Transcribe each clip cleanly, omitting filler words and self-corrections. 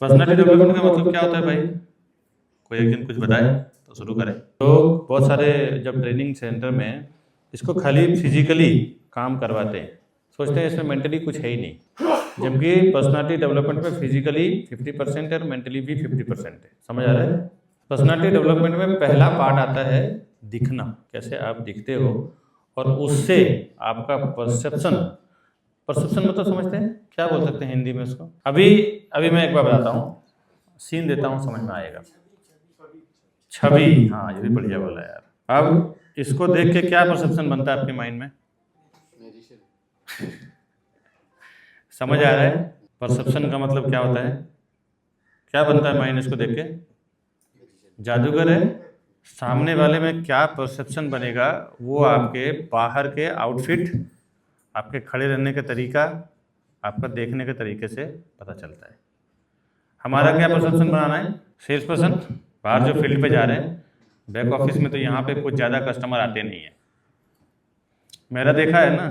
Personality development का मतलब क्या होता है भाई? कोई एक दिन कुछ बताए तो शुरू करें। तो बहुत सारे जब ट्रेनिंग सेंटर में इसको खाली फिजिकली काम करवाते हैं, सोचते हैं इसमें मेंटली कुछ है ही नहीं, जबकि पर्सनालिटी डेवलपमेंट में फिजिकली 50% है और मेंटली भी 50% है। समझ आ रहा है? पर्सनालिटी डेवलपमेंट में पहला पार्ट आता है दिखना, कैसे आप दिखते हो, और उससे आपका परसेप्शन, परसेप्शन मतलब समझते हैं क्या बोल सकते हैं हिंदी में उसको? अभी अभी मैं एक बार बताता हूँ, सीन देता हूँ, समझ में आएगा। छवि, हाँ ये भी बढ़िया बोला यार। अब इसको देख के क्या परसेप्शन बनता है आपके माइंड में? समझ आ रहा है? परसेप्शन का मतलब क्या होता है? क्या बनता है माइंड इसको देख के? जादूगर है। सामने वाले में क्या परसेप्शन बनेगा वो आपके बाहर के आउटफिट, आपके खड़े रहने का तरीका, आपका देखने के तरीके से पता चलता है। हमारा क्या परसेप्शन बनाना है? सेल्स पर्सन बाहर जो फील्ड पे जा रहे हैं, बैक ऑफिस में तो यहाँ पे कुछ ज़्यादा कस्टमर आते नहीं है। मेरा देखा है ना,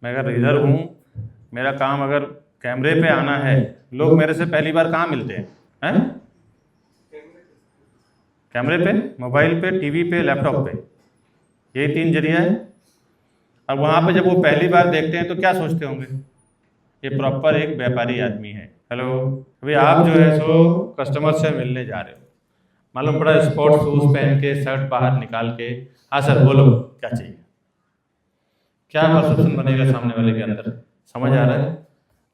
मैं अगर इधर हूँ, मेरा काम अगर कैमरे पे आना है, लोग मेरे से पहली बार कहाँ मिलते हैं? कैमरे पे, मोबाइल पे, टीवी पे, लैपटॉप पे, यही 3 जरिया है। अब वहाँ पे जब वो पहली बार देखते हैं तो क्या सोचते होंगे? ये प्रॉपर एक व्यापारी आदमी है। हेलो, अभी आप जो है सो कस्टमर से मिलने जा रहे हो, मालूम पड़ा स्पोर्ट्स शूज पहन के, शर्ट बाहर निकाल के, हाँ सर बोलो क्या चाहिए, क्या परसेप्शन बनेगा सामने वाले के अंदर? समझ आ रहा है?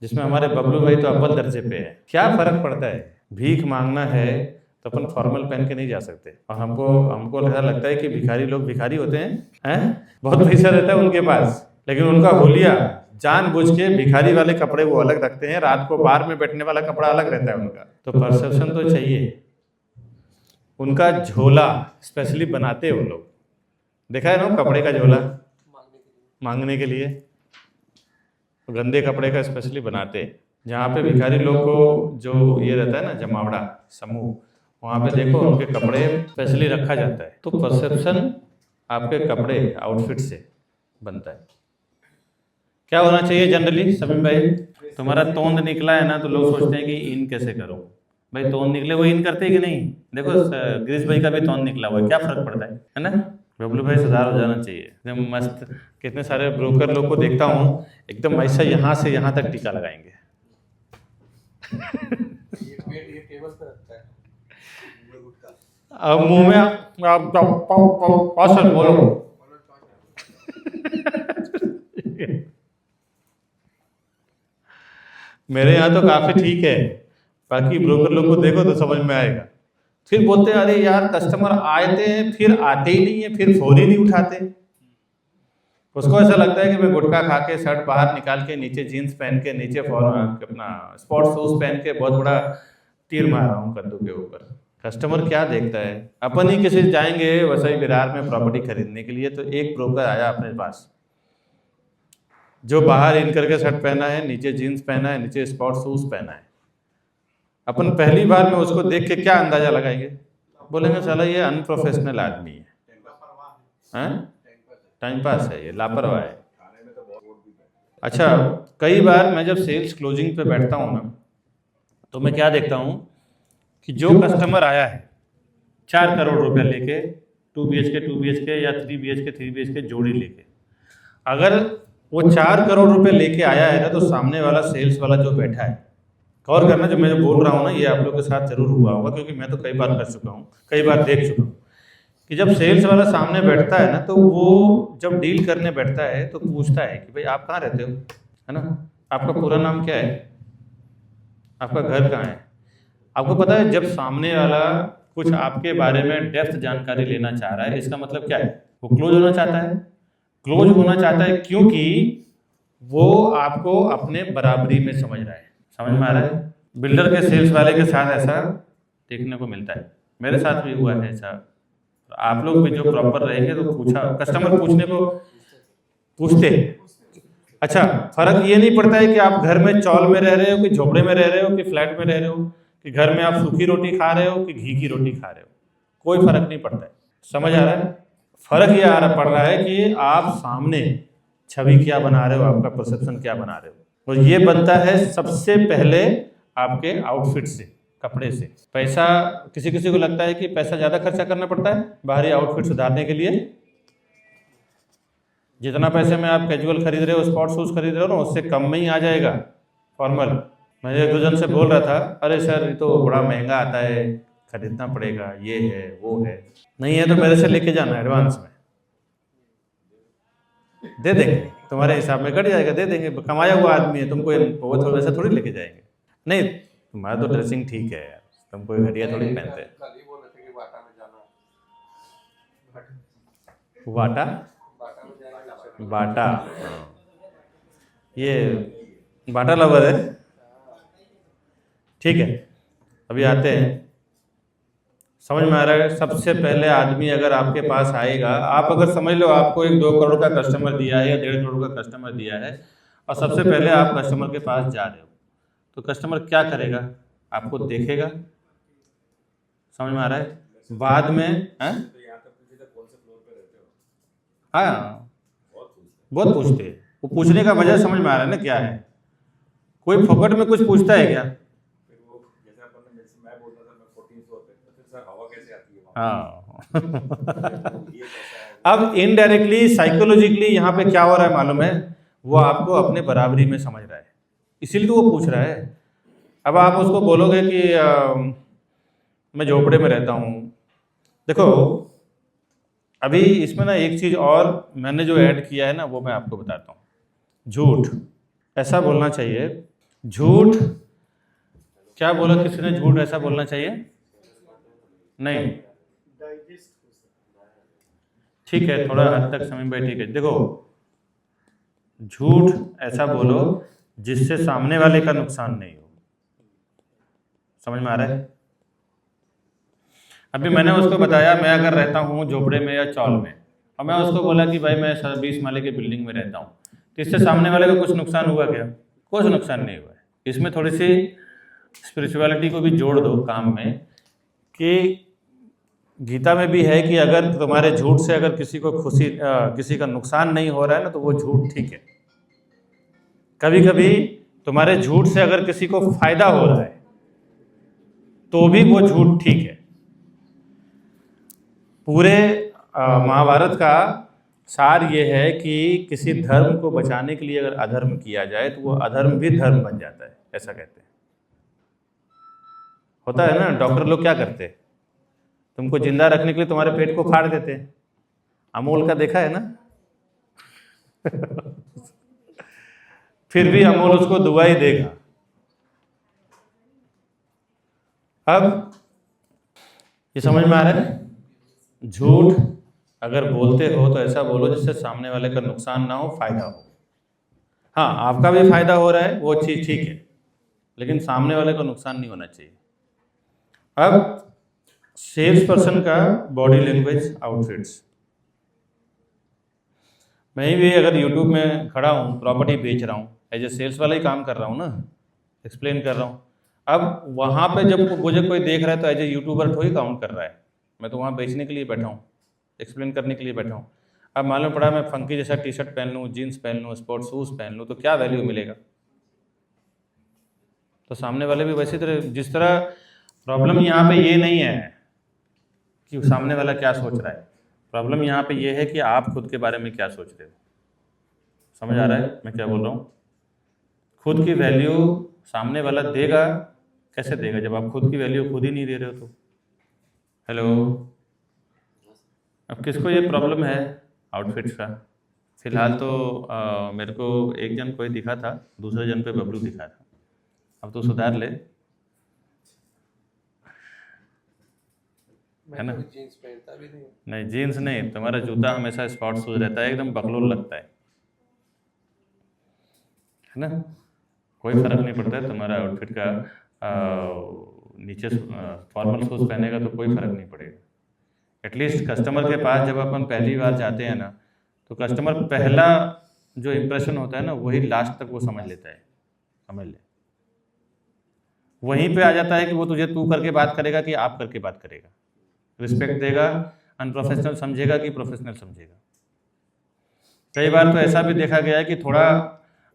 जिसमें हमारे बबलू भाई तो अव्वल दर्जे पे है। क्या फर्क पड़ता है? भीख मांगना है तो अपन फॉर्मल पहन के नहीं जा सकते, और हमको हमको ऐसा लगता है कि भिखारी लोग भिखारी होते हैं, बहुत पैसा रहता है उनके पास, लेकिन उनका होलिया जानबूझ के भिखारी वाले कपड़े वो अलग रखते हैं, रात को बार में बैठने वाला कपड़ा अलग रहता है उनका। तो परसेप्शन तो चाहिए। उनका झोला स्पेशली बनाते हैं वो लोग, देखा है ना कपड़े का झोला मांगने के लिए, गंदे कपड़े का स्पेशली बनाते हैं। जहाँ पे भिखारी लोग को जो ये रहता है ना जमावड़ा समूह, वहाँ पे देखो उनके कपड़े स्पेशली रखा जाता है। तो परसेप्शन आपके कपड़े आउटफिट से बनता है। क्या होना चाहिए जनरली समीम भाई? तुम्हारा तोंद निकला है ना तो लोग सोचते हैं कि इन कैसे करो भाई, तोंद निकले वो इन करते हैं कि नहीं? देखो गिरीश भाई का भी तोंद निकला हुआ है, क्या फर्क पड़ता है ना? बबलू भाई सुधार हो जाना चाहिए, एकदम मस्त। कितने सारे ब्रोकर लोग को देखता हूँ एकदम ऐसा यहाँ से यहाँ तक टीका लगाएंगे। अब मुंह में आप सर बोलो। मेरे यहाँ तो काफी ठीक है, बाकी ब्रोकर लोग को देखो तो समझ में आएगा। फिर बोलते हैं अरे यार कस्टमर आते हैं फिर आते ही नहीं है, फिर फोन ही नहीं उठाते। उसको ऐसा लगता है कि मैं गुटखा खा के शर्ट बाहर निकाल के नीचे जीन्स पहन के नीचे अपना स्पोर्ट्स शूज पहन के बहुत बड़ा तीर मार रहा हूँ कद्दू के ऊपर। कस्टमर क्या देखता है? अपन ही किसी जाएंगे वसई विरार में प्रॉपर्टी खरीदने के लिए, तो एक ब्रोकर आया अपने पास जो बाहर इन करके शर्ट पहना है, नीचे जीन्स पहना है, नीचे स्पोर्ट्स शूज पहना है। अपन पहली बार में उसको देख के क्या अंदाजा लगाएंगे? बोलेंगे साला ये अनप्रोफेशनल आदमी है, टाइम पास है, ये लापरवाह है। अच्छा, कई बार मैं जब सेल्स क्लोजिंग पे बैठता हूँ ना, तो मैं क्या देखता हूँ कि जो कस्टमर आया है 4 करोड़ रुपया लेके 2 BHK या 3 BHK जोड़ी लेके, अगर वो 4 करोड़ रुपए लेके आया है ना, तो सामने वाला सेल्स वाला जो बैठा है, गौर करना जो मैं जो बोल रहा हूँ ना ये आप लोगों के साथ जरूर हुआ होगा, क्योंकि मैं तो कई बार कर चुका हूँ, कई बार देख चुका हूँ कि जब सेल्स वाला सामने बैठता है ना, तो वो जब डील करने बैठता है तो पूछता है कि भाई आप कहाँ रहते हो, है ना, आपका पूरा नाम क्या है, आपका घर कहाँ है। आपको पता है जब सामने वाला कुछ आपके बारे में डेप्थ जानकारी लेना चाह रहा है, इसका मतलब क्या है? वो क्लोज होना चाहता है। क्लोज होना चाहता है क्योंकि वो आपको अपने बराबरी में समझ रहा है। समझ में आ रहा है? बिल्डर के सेल्स वाले के साथ ऐसा देखने को मिलता है, मेरे साथ भी हुआ है ऐसा। आप लोग भी जो प्रॉपर रहेंगे तो पूछा, कस्टमर पूछने को पूछते हैं। अच्छा, फर्क ये नहीं पड़ता है कि आप घर में चौल में रह रहे हो कि झोपड़े में रह रहे हो कि फ्लैट में रह रहे हो, कि घर में आप सूखी रोटी खा रहे हो कि घी की रोटी खा रहे हो, कोई फर्क नहीं पड़ता है। समझ आ रहा है? फर्क ये पड़ रहा है कि आप सामने छवि क्या बना रहे हो, आपका परसेप्शन क्या बना रहे हो। और ये बनता है सबसे पहले आपके आउटफिट से, कपड़े से। पैसा, किसी किसी को लगता है कि पैसा ज़्यादा खर्चा करना पड़ता है बाहरी आउटफिट सुधारने के लिए। जितना पैसे में आप कैजुअल खरीद रहे हो, स्पोर्ट्स शूज़ खरीद रहे हो ना, उससे कम में ही आ जाएगा फॉर्मल। मैं एक दो जन से बोल रहा था, अरे सर ये तो बड़ा महंगा आता है, खरीदना पड़ेगा, ये है वो है। नहीं है तो मेरे से लेके जाना एडवांस में, दे देंगे, तुम्हारे हिसाब में कट जाएगा, दे देंगे। कमाया हुआ आदमी है, तुमको वो थोड़ा वैसा थोड़ी लेके जाएंगे। नहीं, तुम्हारा तो ड्रेसिंग ठीक है यार, तुम कोई घटिया थोड़ी पहनते हैं। बाटा बाटा, ये बाटा लवर है, ठीक है। अभी आते हैं, समझ में आ रहा है। सबसे पहले आदमी अगर आपके पास आएगा, आप अगर समझ लो आपको एक 2 करोड़ का कस्टमर दिया है या 1.5 करोड़ का कस्टमर दिया है, और सबसे पहले आप कस्टमर के पास जा रहे हो, तो कस्टमर क्या करेगा? आपको देखेगा, समझ में आ रहा है। बाद में हाँ, बहुत पूछते हैं। वो पूछने का वजह समझ में आ रहा है ना क्या है? कोई फोकट में कुछ पूछता है क्या? हाँ अब इनडायरेक्टली साइकोलॉजिकली यहाँ पे क्या हो रहा है मालूम है? वो आपको अपने बराबरी में समझ रहा है, इसीलिए तो वो पूछ रहा है। अब आप उसको बोलोगे कि मैं झोपड़े में रहता हूँ। देखो अभी इसमें ना एक चीज़ और मैंने जो ऐड किया है ना, वो मैं आपको बताता हूँ। झूठ, ऐसा बोलना चाहिए। झूठ क्या बोला किसी ने? झूठ ऐसा बोलना चाहिए नहीं, ठीक है, थोड़ा हद तक समझ में, ठीक है। देखो झूठ ऐसा बोलो जिससे सामने वाले का नुकसान नहीं हो, समझ में आ रहा है? अभी मैंने उसको बताया मैं अगर रहता हूँ झोपड़े में या चौल में, और मैं उसको बोला कि भाई मैं 20 माले की बिल्डिंग में रहता हूँ, तो इससे सामने वाले को कुछ नुकसान हुआ क्या? कुछ नुकसान नहीं हुआ है। इसमें थोड़ी सी स्पिरिचुअलिटी को भी जोड़ दो काम में, कि गीता में भी है कि अगर तुम्हारे झूठ से अगर किसी को किसी का नुकसान नहीं हो रहा है ना, तो वो झूठ ठीक है। कभी कभी तुम्हारे झूठ से अगर किसी को फायदा हो रहा है तो भी वो झूठ ठीक है। पूरे महाभारत का सार ये है कि किसी धर्म को बचाने के लिए अगर अधर्म किया जाए तो वो अधर्म भी धर्म बन जाता है, ऐसा कहते हैं। होता है ना, डॉक्टर लोग क्या करते हैं? तुमको जिंदा रखने के लिए तुम्हारे पेट को फाड़ देते हैं। अमोल का देखा है ना फिर भी अमोल उसको दुआ ही देगा। अब ये समझ में आ रहा है? झूठ अगर बोलते हो तो ऐसा बोलो जिससे सामने वाले का नुकसान ना हो, फायदा हो। हाँ, आपका भी फायदा हो रहा है, वो चीज ठीक है, लेकिन सामने वाले को नुकसान नहीं होना चाहिए। अब सेल्स पर्सन का बॉडी लैंग्वेज, आउटफिट्स। मैं भी अगर यूट्यूब में खड़ा हूँ, प्रॉपर्टी बेच रहा हूँ, एज ए सेल्स वाला ही काम कर रहा हूँ ना, एक्सप्लेन कर रहा हूँ। अब वहाँ पे जब मुझे कोई देख रहा है तो एज ए यूट्यूबर थोड़ी काउंट कर रहा है, मैं तो वहाँ बेचने के लिए बैठा हूँ, एक्सप्लेन करने के लिए बैठा हूँ। अब मालूम पड़ा मैं फंकी जैसा टी शर्ट पहन लूँ, जीन्स पहन लूँ, स्पोर्ट्स शूज़ पहन लूँ, तो क्या वैल्यू मिलेगा? तो सामने वाले भी वैसी तरह, जिस तरह प्रॉब्लम यहाँ पे ये नहीं है कि सामने वाला क्या सोच रहा है, प्रॉब्लम यहाँ पे ये है कि आप खुद के बारे में क्या सोच रहे हो। समझ आ रहा है मैं क्या बोल रहा हूँ? खुद की वैल्यू सामने वाला देगा, कैसे देगा जब आप खुद की वैल्यू खुद ही नहीं दे रहे हो? तो हेलो, अब किसको ये प्रॉब्लम है आउटफिट्स का? फिलहाल तो मेरे को एक जन कोई दिखा था, दूसरे जन पे बबलू दिखा था। अब तो सुधार ले, है ना? जीन्स पहनता भी नहीं, जीन्स नहीं, तुम्हारा जूता हमेशा स्पॉट शूज रहता है, एकदम बकलोल लगता है ना? कोई फर्क नहीं पड़ता है तुम्हारा आउटफिट का। नीचे फॉर्मल शूज पहनेगा तो कोई फर्क नहीं पड़ेगा। एटलीस्ट कस्टमर के पास जब अपन पहली बार जाते हैं ना, तो कस्टमर पहला जो इम्प्रेशन होता है ना, वही लास्ट तक वो समझ लेता है। समझ ले, वहीं पे आ जाता है कि वो तुझे तू करके बात करेगा कि आप करके बात करेगा, रिस्पेक्ट देगा, अनप्रोफेशनल समझेगा कि प्रोफेशनल समझेगा। कई बार तो ऐसा भी देखा गया है कि थोड़ा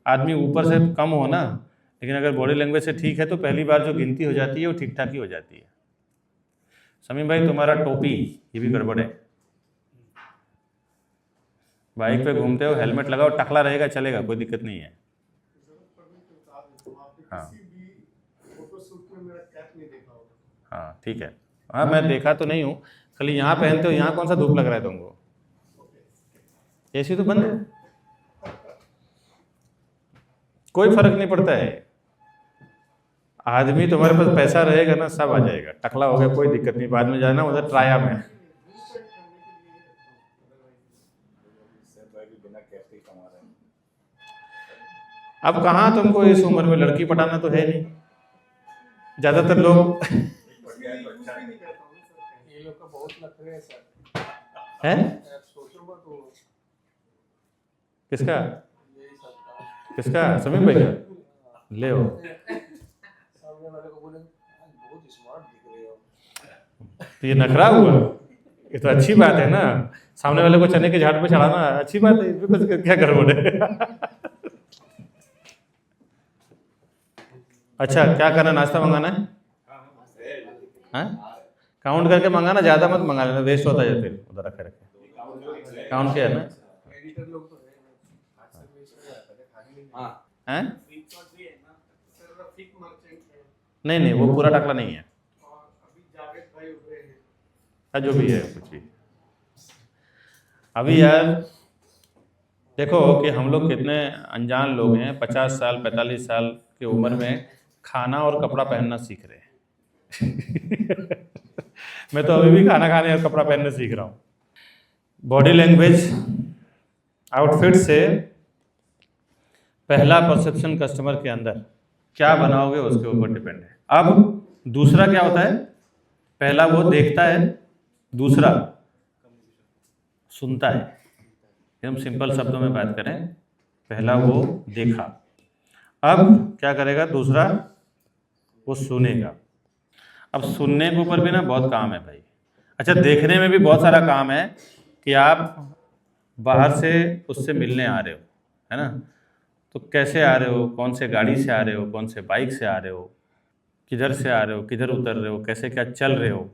आदमी ऊपर से कम हो ना, लेकिन अगर बॉडी लैंग्वेज से ठीक है तो पहली बार जो गिनती हो जाती है वो ठीक ठाक ही हो जाती है। समीम भाई तुम्हारा टोपी ये भी गड़बड़ है, बाइक पे घूमते हो हेलमेट लगाओ, टकला रहेगा चलेगा, कोई दिक्कत नहीं है। हाँ हाँ ठीक है, हाँ मैं देखा तो नहीं हूँ, खाली यहाँ पहनते हो, यहाँ कौन सा धूप लग रहा है तुमको, एसी तो बंद है, कोई फर्क नहीं पड़ता है। आदमी तुम्हारे पास पैसा रहेगा ना सब आ जाएगा, टकला हो गया कोई दिक्कत नहीं, बाद में जाना उधर ट्राया में। अब कहाँ तुमको इस उम्र में लड़की पटाना तो है नहीं, ज्यादातर लोग है। किसका किसका समीम भाई का ले हो, तो ये नखरा हुआ, ये तो अच्छी बात है ना, सामने वाले को चने के झाड़ पे चढ़ाना अच्छी बात है, इसमें क्या गड़बड़ है। अच्छा क्या करना, नाश्ता मंगाना है? हाँ काउंट करके मंगाना, ज्यादा मत मंगा लेना, वेस्ट होता है फिर उधर रखे रखे। काउंट किया ना? हैं? नहीं नहीं वो पूरा टकला नहीं है, जो भी है कुछ भी। अभी यार देखो कि हम लोग कितने अनजान लोग हैं, 50 साल 45 साल की उम्र में खाना और कपड़ा पहनना सीख रहे हैं। मैं तो अभी भी खाना खाने और कपड़ा पहनना सीख रहा हूँ। बॉडी लैंग्वेज आउटफिट से पहला परसेप्शन कस्टमर के अंदर क्या बनाओगे उसके ऊपर डिपेंड है। अब दूसरा क्या होता है, पहला वो देखता है, दूसरा सुनता है। हम सिंपल शब्दों में बात करें, पहला वो देखा, अब क्या करेगा दूसरा वो सुनेगा। अब सुनने के ऊपर भी ना बहुत काम है भाई। अच्छा देखने में भी बहुत सारा काम है कि आप बाहर से उससे मिलने आ रहे हो, है ना, तो कैसे आ रहे हो, कौन से गाड़ी से आ रहे हो, कौन से बाइक से आ रहे हो, किधर से आ रहे हो, किधर उतर रहे हो, कैसे क्या चल रहे हो।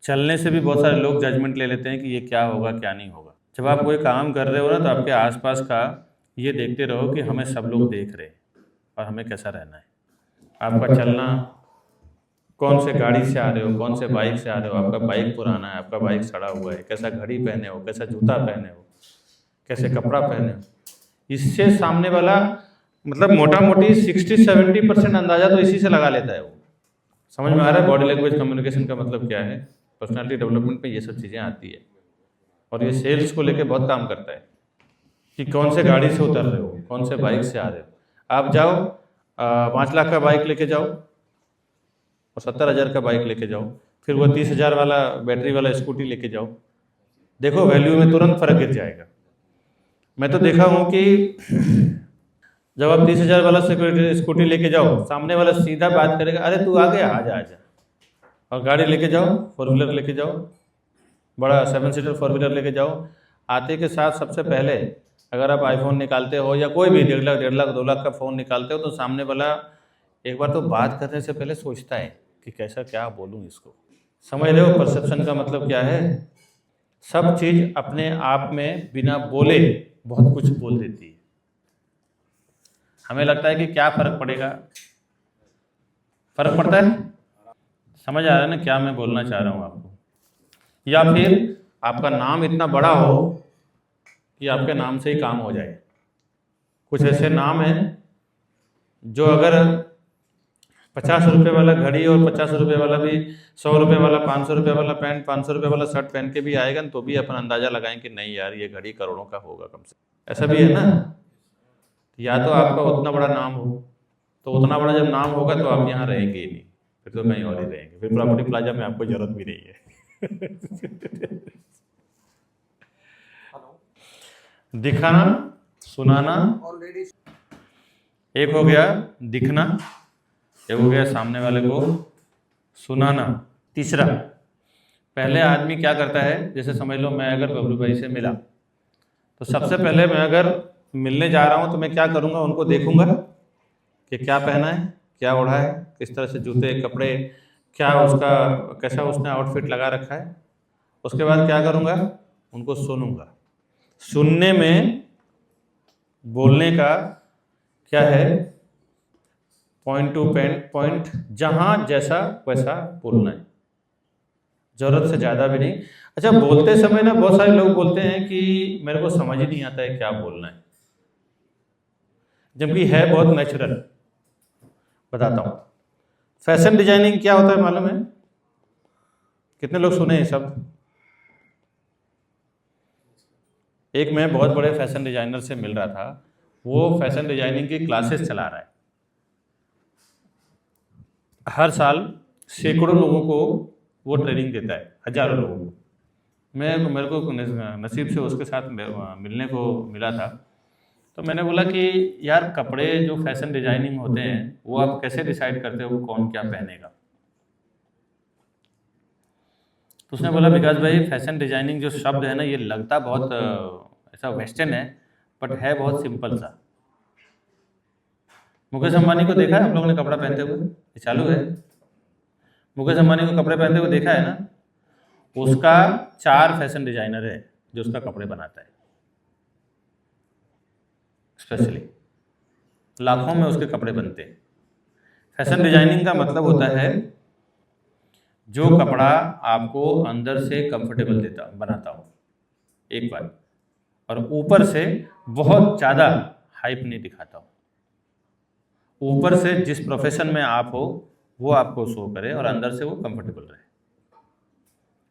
चलने से भी बहुत सारे लोग जजमेंट ले लेते हैं कि ये क्या होगा क्या नहीं होगा। जब आप कोई काम कर रहे हो ना तो आपके आसपास का ये देखते रहो कि हमें सब लोग देख रहे हैं और हमें कैसा रहना है। आपका चलना, कौन से गाड़ी से आ रहे हो, कौन से बाइक से आ रहे हो, आपका बाइक पुराना है, आपका बाइक सड़ा हुआ है, कैसा घड़ी पहने हो, कैसा जूता पहने हो, कैसे कपड़ा पहने हो, इससे सामने वाला मतलब मोटा मोटी 60-70% अंदाजा तो इसी से लगा लेता है। वो समझ में आ रहा है बॉडी लैंग्वेज कम्युनिकेशन का मतलब क्या है। पर्सनालिटी डेवलपमेंट में ये सब चीज़ें आती है और ये सेल्स को लेके बहुत काम करता है कि कौन से गाड़ी से उतर रहे हो, कौन से बाइक से आ रहे हो। आप जाओ 5 लाख का बाइक लेके जाओ और 70,000 का बाइक लेके जाओ, फिर वो 30,000 वाला बैटरी वाला स्कूटी लेके जाओ, देखो वैल्यू में तुरंत फर्क गिर जाएगा। मैं तो देखा हूँ कि जब आप 30,000 वाला स्कूटी लेके जाओ, सामने वाला सीधा बात करेगा, अरे तू आ गया, आजा आजा। और गाड़ी लेके जाओ, 4 व्हीलर लेके जाओ, बड़ा 7 सीटर 4 व्हीलर लेके जाओ, आते के साथ सबसे पहले अगर आप आईफोन निकालते हो या कोई भी 1.5 लाख 2 लाख का फ़ोन निकालते हो तो सामने वाला एक बार तो बात करने से पहले सोचता है कि कैसा क्या बोलूँ इसको। समझ रहे हो परसेप्शन का मतलब क्या है। सब चीज़ अपने आप में बिना बोले बहुत कुछ बोल देती है। हमें लगता है कि क्या फ़र्क पड़ेगा, फ़र्क पड़ता है। समझ आ रहा है ना क्या मैं बोलना चाह रहा हूँ आपको। या फिर आपका नाम इतना बड़ा हो कि आपके नाम से ही काम हो जाए। कुछ ऐसे नाम हैं जो अगर 50 रुपये वाला घड़ी और 50 रुपये वाला भी, 100 रुपये वाला, 500 रुपये वाला पैंट, 500 रुपये वाला शर्ट पहन के भी आएगा तो भी अपन अंदाज़ा लगाएं कि नहीं यार ये घड़ी करोड़ों का होगा कम से। ऐसा भी है ना। या तो आपका उतना बड़ा नाम हो, तो उतना बड़ा जब नाम होगा तो आप यहाँ रहेंगे ही नहीं, फिर तो कहीं और ही रहेंगे, फिर प्रॉपर्टी प्लाजा में आपको जरूरत भी नहीं है। दिखाना, सुनाना, एक हो गया दिखना, एक हो गया सामने वाले को सुनाना। तीसरा, पहले आदमी क्या करता है, जैसे समझ लो मैं अगर बबलू भाई से मिला तो सबसे पहले मैं अगर मिलने जा रहा हूं तो मैं क्या करूंगा, उनको देखूंगा कि क्या पहना है, क्या ओढ़ा है, किस तरह से जूते कपड़े, क्या उसका कैसा उसने आउटफिट लगा रखा है। उसके बाद क्या करूँगा, उनको सुनूंगा। सुनने में बोलने का क्या है, पॉइंट टू पॉइंट, जहाँ जैसा वैसा बोलना है, ज़रूरत से ज़्यादा भी नहीं। अच्छा, बोलते समय ना बहुत सारे लोग बोलते हैं कि मेरे को समझ ही नहीं आता है क्या बोलना है, जबकि है बहुत नेचुरल। बताता हूँ, फैशन डिजाइनिंग क्या होता है मालूम है? कितने लोग सुने ये शब्द? एक मैं बहुत बड़े फैशन डिजाइनर से मिल रहा था, वो फैशन डिजाइनिंग की क्लासेस चला रहा है। हर साल सैकड़ों लोगों को वो ट्रेनिंग देता है, हजारों लोगों को। मेरे को नसीब से उसके साथ मिलने को मिला था। तो मैंने बोला कि यार, कपड़े जो फैशन डिजाइनिंग होते हैं वो आप कैसे डिसाइड करते हो कौन क्या पहनेगा? तो उसने बोला, विकास भाई, फैशन डिजाइनिंग जो शब्द है ना, ये लगता बहुत ऐसा वेस्टर्न है, बट है बहुत सिंपल सा। मुकेश अंबानी को देखा है आप लोगों ने कपड़ा पहनते हुए? ये चालू है। मुकेश अंबानी को कपड़े पहनते हुए देखा है ना? उसका 4 फैशन डिजाइनर है जो उसका कपड़े बनाता है, स्पेशली लाखों में उसके कपड़े बनते हैं। फैशन डिजाइनिंग का मतलब होता है जो कपड़ा आपको अंदर से कंफर्टेबल बनाता हो, एक बार, और ऊपर से बहुत ज़्यादा हाइप नहीं दिखाता हो। ऊपर से जिस प्रोफेशन में आप हो वो आपको शो करे और अंदर से वो कंफर्टेबल रहे।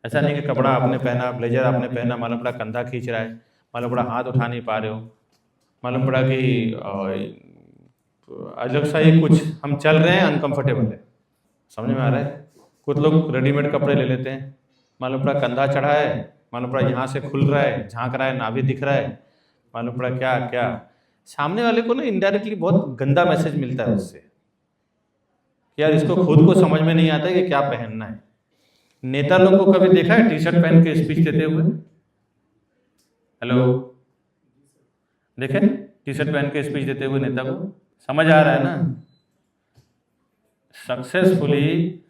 ऐसा नहीं कि कपड़ा आपने पहना, ब्लेजर आपने पहना, मालूम पड़ा कंधा खींच रहा है, मालूम पड़ा हाथ उठा नहीं पा रहे हो, मालूम पड़ा कि अलग सा ही कुछ हम चल रहे हैं, अनकंफर्टेबल है। समझ में आ रहा है? कुछ लोग रेडीमेड कपड़े ले लेते हैं, मालूम पड़ा कंधा चढ़ा है, मालूम पड़ा यहाँ से खुल रहा है, झांक रहा है, नाभि दिख रहा है, मालूम पड़ा क्या क्या। सामने वाले को ना इनडायरेक्टली बहुत गंदा मैसेज मिलता है उससे, यार इसको खुद को समझ में नहीं आता है कि क्या पहनना है। नेता लोग को कभी देखा है टी शर्ट पहन के स्पीच देते हुए? हेलो, देखे टी शर्ट पहन के स्पीच देते हुए नेता को? समझ आ रहा है ना? सक्सेसफुली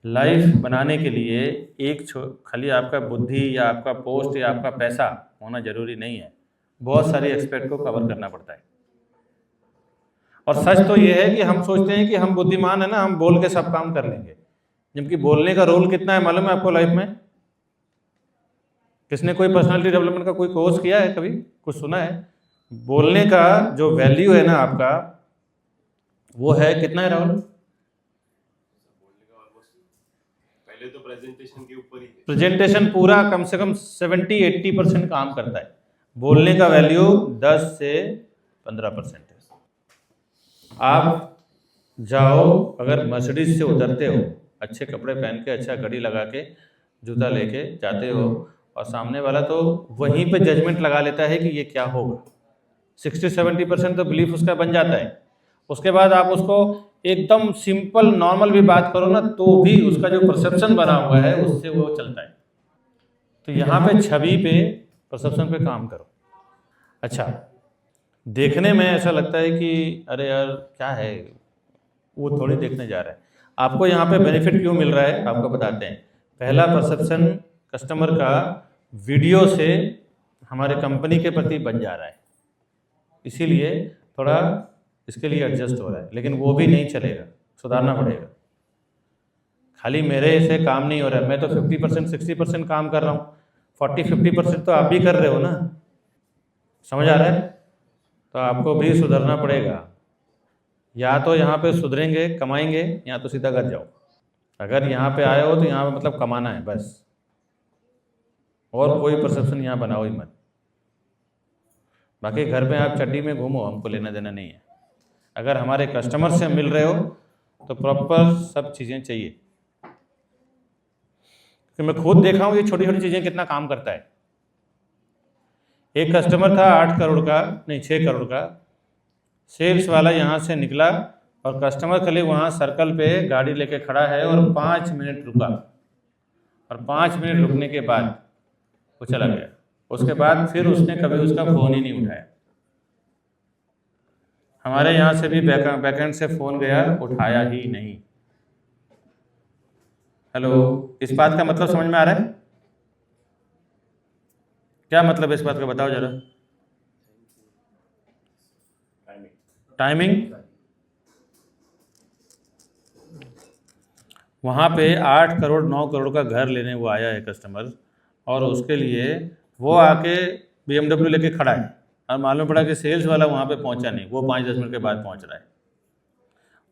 लाइफ बनाने के लिए एक खाली आपका बुद्धि या आपका पोस्ट या आपका पैसा होना जरूरी नहीं है, बहुत सारे एस्पेक्ट को कवर करना पड़ता है। और सच तो ये है कि हम सोचते हैं कि हम बुद्धिमान है ना, हम बोल के सब काम कर लेंगे, जबकि बोलने का रोल कितना है मालूम है आपको लाइफ में? किसने कोई पर्सनालिटी डेवलपमेंट का कोई कोर्स किया है कभी, कुछ सुना है? बोलने का जो वैल्यू है ना आपका, वो है कितना है राहुल? पहले तो प्रेजेंटेशन के ऊपर ही, प्रेजेंटेशन पूरा कम से कम 70-80% काम करता है, बोलने का वैल्यू 10 से 15% है। आप जाओ, अगर मर्सिडीज से उतरते हो, अच्छे कपड़े पहन के, अच्छा घड़ी लगा के, जूता लेके जाते हो, और सामने वाला तो वहीं पे जजमेंट लगा लेता है कि ये क्या होगा, 60-70% तो बिलीफ उसका बन जाता है। उसके बाद आप उसको एकदम सिंपल नॉर्मल भी बात करो ना, तो भी उसका जो परसेप्शन बना हुआ है उससे वो चलता है। तो यहाँ पे छवि पे, परसेप्शन पे काम करो। अच्छा, देखने में ऐसा लगता है कि अरे यार क्या है, वो थोड़ी देखने जा रहा है। आपको यहाँ पे बेनिफिट क्यों मिल रहा है आपको बताते हैं। पहला, परसेप्शन कस्टमर का वीडियो से हमारे कंपनी के प्रति बन जा रहा है, इसीलिए थोड़ा इसके लिए एडजस्ट हो रहा है, लेकिन वो भी नहीं चलेगा, सुधारना पड़ेगा। खाली मेरे से काम नहीं हो रहा है, मैं तो 50% 60% काम कर रहा हूँ, 40-50% तो आप भी कर रहे हो ना। समझ आ रहा है? तो आपको भी सुधरना पड़ेगा। या तो यहाँ पे सुधरेंगे, कमाएंगे, या तो सीधा घर जाओ। अगर यहाँ पे आए हो तो यहाँ पे मतलब कमाना है बस, और कोई परसेप्शन यहाँ बनाओ ही मत। बाकी घर पे आप चड्डी में घूमो, हमको लेना देना नहीं है। अगर हमारे कस्टमर से मिल रहे हो तो प्रॉपर सब चीज़ें चाहिए, कि मैं खुद देखा हूँ ये छोटी छोटी चीज़ें कितना काम करता है। एक कस्टमर था 8 करोड़ का, नहीं 6 करोड़ का, सेल्स वाला यहाँ से निकला और कस्टमर खाली वहाँ सर्कल पे गाड़ी लेके खड़ा है और 5 मिनट रुका, और 5 मिनट रुकने के बाद वो चला गया। उसके बाद फिर उसने कभी उसका फ़ोन ही नहीं उठाया। हमारे यहाँ से भी बैकएंड से फ़ोन गया, उठाया ही नहीं। हेलो, इस बात का मतलब समझ में आ रहा है? क्या मतलब है इस बात का, बताओ जरा। टाइमिंग। वहाँ पे 8 करोड़ 9 करोड़ का घर लेने वो आया है कस्टमर, और उसके लिए वो आके BMW लेके खड़ा है, और मालूम पड़ा कि सेल्स वाला वहाँ पे पहुँचा नहीं, वो 5-10 मिनट के बाद पहुँच रहा है।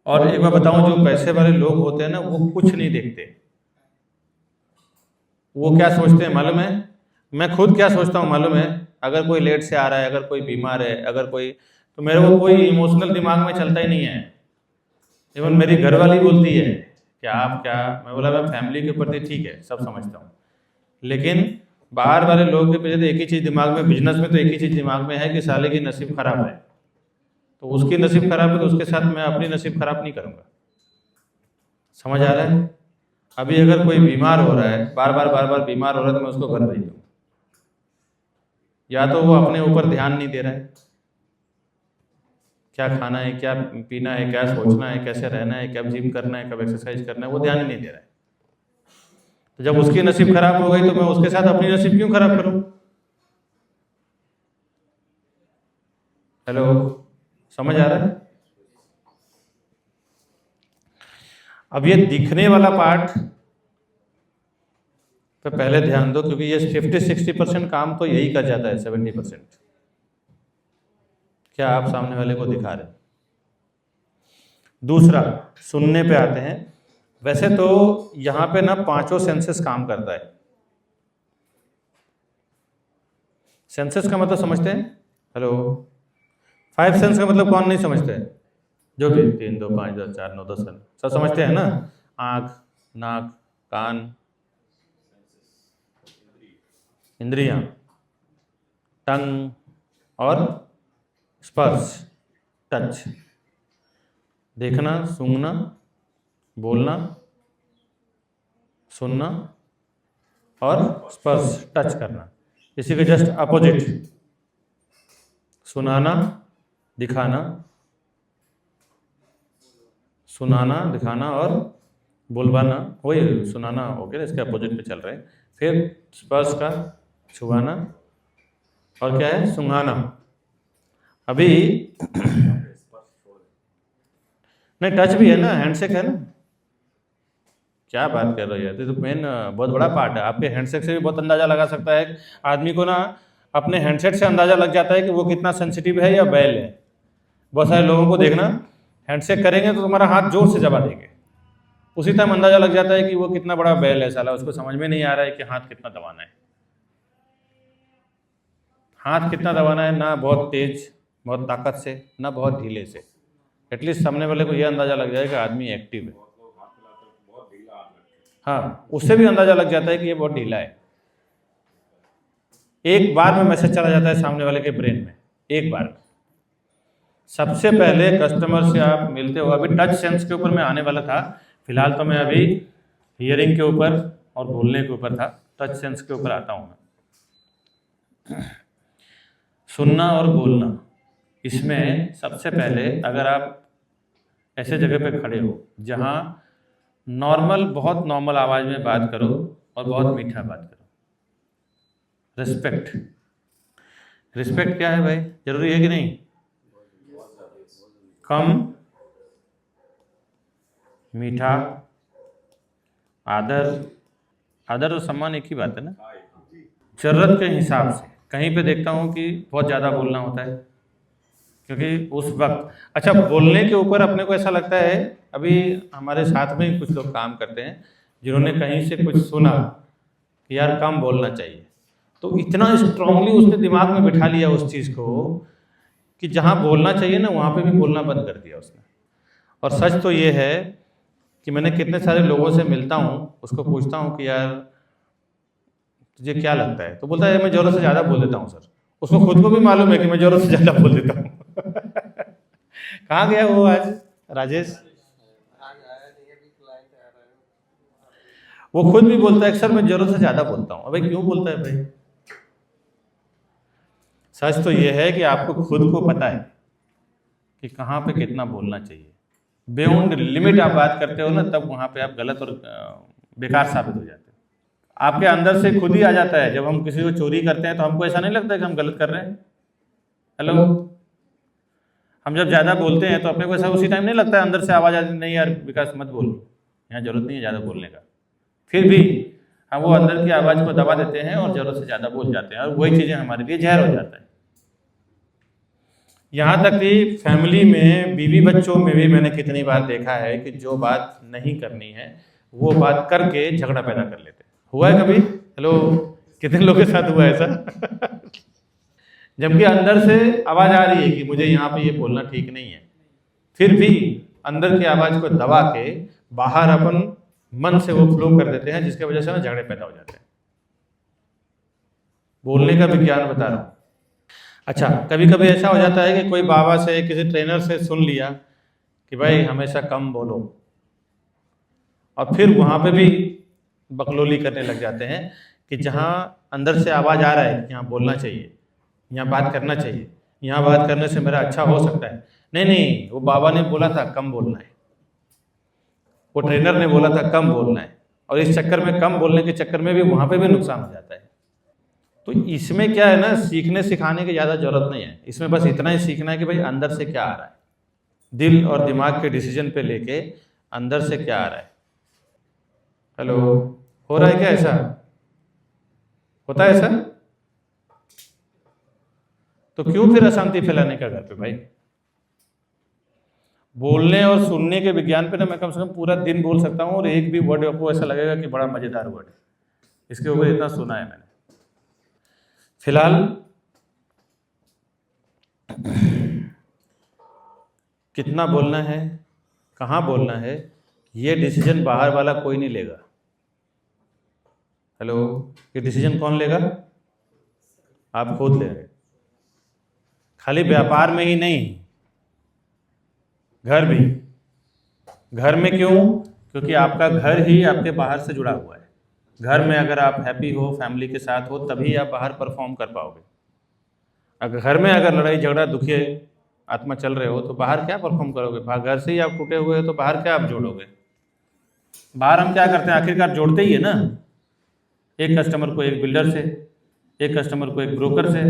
और एक बार बताऊँ, जो पैसे वाले लोग होते हैं ना, वो कुछ नहीं देखते। वो क्या सोचते हैं मालूम है? मैं खुद क्या सोचता हूँ मालूम है? अगर कोई लेट से आ रहा है, अगर कोई बीमार है, अगर कोई, तो मेरे को कोई इमोशनल दिमाग में चलता ही नहीं है। इवन मेरी घरवाली बोलती है कि आप क्या, मैं बोला मैं फैमिली के प्रति ठीक है, सब समझता हूँ, लेकिन बाहर वाले लोग के पीछे तो एक ही चीज़ दिमाग में, बिजनेस में तो एक ही चीज़ दिमाग में है कि साले की नसीब खराब है, तो उसकी नसीब खराब है तो उसके साथ मैं अपनी नसीब खराब नहीं करूँगा। समझ आ रहा है? अभी अगर कोई बीमार हो रहा है, बार बार बीमार हो रहा है, तो मैं उसको घर भेज दूँ। या तो वो अपने ऊपर ध्यान नहीं दे रहा है, क्या खाना है, क्या पीना है, क्या सोचना है, कैसे रहना है, कब जिम करना है, कब एक्सरसाइज करना है, वो ध्यान ही नहीं दे रहा है। तो जब उसकी नसीब खराब हो गई तो मैं उसके साथ अपनी नसीब क्यों खराब करूं? हेलो, समझ आ रहा है? अब ये दिखने वाला पार्ट पे पहले ध्यान दो, क्योंकि ये 50-60% काम तो यही कर जाता है, 70%। क्या आप सामने वाले को दिखा रहे हैं? दूसरा, सुनने पे आते हैं। वैसे तो यहाँ पे ना 5 सेंसेस काम करता है। सेंसेस का मतलब समझते हैं? हेलो, 5 सेंस का मतलब कौन नहीं समझते है? जो भी 3, 2, 5, 10, 4, 9, 10 सब समझते हैं ना? आँख, नाक, कान, इंद्रियां, टंग और स्पर्श, टच, देखना, सूंघना, बोलना, सुनना और स्पर्श, टच करना। इसी के जस्ट अपोजिट, सुनाना, दिखाना, सुनाना, दिखाना और बुलवाना, वही सुनाना हो गया, इसके अपोजिट पे चल रहे हैं। फिर स्पर्श का छुआना, और क्या है? सूंघाना। अभी नहीं, टच भी है ना, हैंडशेक है ना। क्या बात कर रहे हो यार, ये तो मेन बहुत बड़ा पार्ट है। आपके हैंडशेक से भी बहुत अंदाजा लगा सकता है आदमी को ना, अपने हैंडसेट से अंदाजा लग जाता है कि वो कितना सेंसिटिव है या बैल है। बहुत सारे लोगों को देखना, हैंडशेक करेंगे तो तुम्हारा हाथ जोर से दबा देंगे, उसी टाइम अंदाजा लग जाता है कि वो कितना बड़ा बैल है साला, उसको समझ में नहीं आ रहा है कि हाथ कितना दबाना है। हाथ कितना दबाना है, ना बहुत तेज, बहुत ताकत से, ना बहुत ढीले से। एटलीस्ट सामने वाले को यह अंदाजा लग जाएगा कि आदमी एक्टिव है। हाँ, उससे भी अंदाजा लग जाता है कि ये बहुत ढीला है। एक बार में मैसेज चला जाता है सामने वाले के ब्रेन में, एक बार। सबसे पहले कस्टमर से आप मिलते हो, अभी टच सेंस के ऊपर मैं आने वाला था, फिलहाल तो मैं अभी हियरिंग के ऊपर और बोलने के ऊपर था, टच सेंस के ऊपर आता हूँ मैं। सुनना और बोलना, इसमें सबसे पहले अगर आप ऐसे जगह पे खड़े हो जहाँ नॉर्मल, बहुत नॉर्मल आवाज में बात करो और बहुत मीठा बात करो। रिस्पेक्ट, रिस्पेक्ट क्या है भाई, जरूरी है कि नहीं? कम, मीठा, आदर। आदर और सम्मान एक ही बात है ना। जरूरत के हिसाब से। कहीं पे देखता हूँ कि बहुत ज़्यादा बोलना होता है, क्योंकि उस वक्त, अच्छा बोलने के ऊपर अपने को ऐसा लगता है, अभी हमारे साथ में कुछ लोग काम करते हैं जिन्होंने कहीं से कुछ सुना कि यार कम बोलना चाहिए, तो इतना स्ट्रांगली उसने दिमाग में बिठा लिया उस चीज़ को कि जहाँ बोलना चाहिए ना वहाँ पे भी बोलना बंद कर दिया उसने। और सच तो ये है कि मैंने कितने सारे लोगों से मिलता हूँ, उसको पूछता हूँ कि यार तुझे क्या लगता है, तो बोलता है मैं ज़रूरत से ज़्यादा बोल देता हूँ सर। उसको खुद को भी मालूम है कि मैं ज़रूरत से ज़्यादा बोल देता हूँ। कहाँ गया वो आज राजेश? वो खुद भी बोलता है सर मैं ज़रूरत से ज़्यादा बोलता हूँ। अबे क्यों बोलता है भाई? सच तो ये है कि आपको खुद को पता है कि कहाँ पे कितना बोलना चाहिए। बियॉन्ड लिमिट आप बात करते हो ना, तब वहाँ पे आप गलत और बेकार साबित हो जाते हो। आपके अंदर से खुद ही आ जाता है। जब हम किसी को चोरी करते हैं तो हमको ऐसा नहीं लगता कि हम गलत कर रहे हैं। हेलो, हम जब ज़्यादा बोलते हैं तो अपने को ऐसा उसी टाइम नहीं लगता है, अंदर से आवाज़ आती नहीं यार विकास मत बोल, यहाँ जरूरत नहीं है ज़्यादा बोलने का। फिर भी हम वो अंदर की आवाज़ को दबा देते हैं और ज़रूरत से ज़्यादा बोल जाते हैं, और वही चीज़ें हमारे लिए जहर हो जाता है। यहाँ तक कि फैमिली में बीवी बच्चों में भी मैंने कितनी बार देखा है कि जो बात नहीं करनी है वो बात करके झगड़ा पैदा कर लेते हैं। हुआ है कभी? हेलो, कितने लोगों के साथ हुआ है ऐसा? जबकि अंदर से आवाज़ आ रही है कि मुझे यहाँ पे ये बोलना ठीक नहीं है, फिर भी अंदर की आवाज़ को दबा के बाहर अपन मन से वो फ्लो कर देते हैं, जिसकी वजह से ना झगड़े पैदा हो जाते हैं। बोलने का विज्ञान बता रहा हूँ। अच्छा, कभी कभी ऐसा हो जाता है कि कोई बाबा से, किसी ट्रेनर से सुन लिया कि भाई हमेशा कम बोलो, और फिर वहाँ पे भी बकलोली करने लग जाते हैं कि जहाँ अंदर से आवाज़ आ रहा है कि यहाँ बोलना चाहिए, यहाँ बात करना चाहिए, यहाँ बात करने से मेरा अच्छा हो सकता है, नहीं नहीं, वो बाबा ने बोला था कम बोलना है, वो ट्रेनर ने बोला था कम बोलना है, और इस चक्कर में, कम बोलने के चक्कर में भी वहाँ पे भी नुकसान हो जाता है। तो इसमें क्या है ना, सीखने सिखाने की ज़्यादा जरूरत नहीं है। इसमें बस इतना ही सीखना है कि भाई अंदर से क्या आ रहा है, दिल और दिमाग के डिसीजन पे लेके अंदर से क्या आ रहा है। हेलो, हो रहा है क्या ऐसा? होता है ऐसा? तो क्यों फिर अशांति फैलाने का घर पे भाई? बोलने और सुनने के विज्ञान पे ना मैं कम से कम पूरा दिन बोल सकता हूँ, और एक भी वर्ड आपको ऐसा लगेगा कि बड़ा मजेदार वर्ड है, इसके ऊपर इतना सुना है मैंने। फिलहाल कितना बोलना है, कहाँ बोलना है, ये डिसीजन बाहर वाला कोई नहीं लेगा। हेलो, ये डिसीजन कौन लेगा? आप खुद ले रहे। खाली व्यापार में ही नहीं, घर भी। घर में क्यों? क्योंकि आपका घर ही आपके बाहर से जुड़ा हुआ है। घर में अगर आप हैप्पी हो, फैमिली के साथ हो, तभी आप बाहर परफॉर्म कर पाओगे। अगर घर में अगर लड़ाई झगड़ा, दुखी आत्मा चल रहे हो, तो बाहर क्या परफॉर्म करोगे? घर से ही आप टूटे हुए हो तो बाहर क्या आप जोड़ोगे? बाहर हम क्या करते हैं, आखिरकार जोड़ते ही है ना। एक कस्टमर को एक बिल्डर से, एक कस्टमर को एक ब्रोकर से,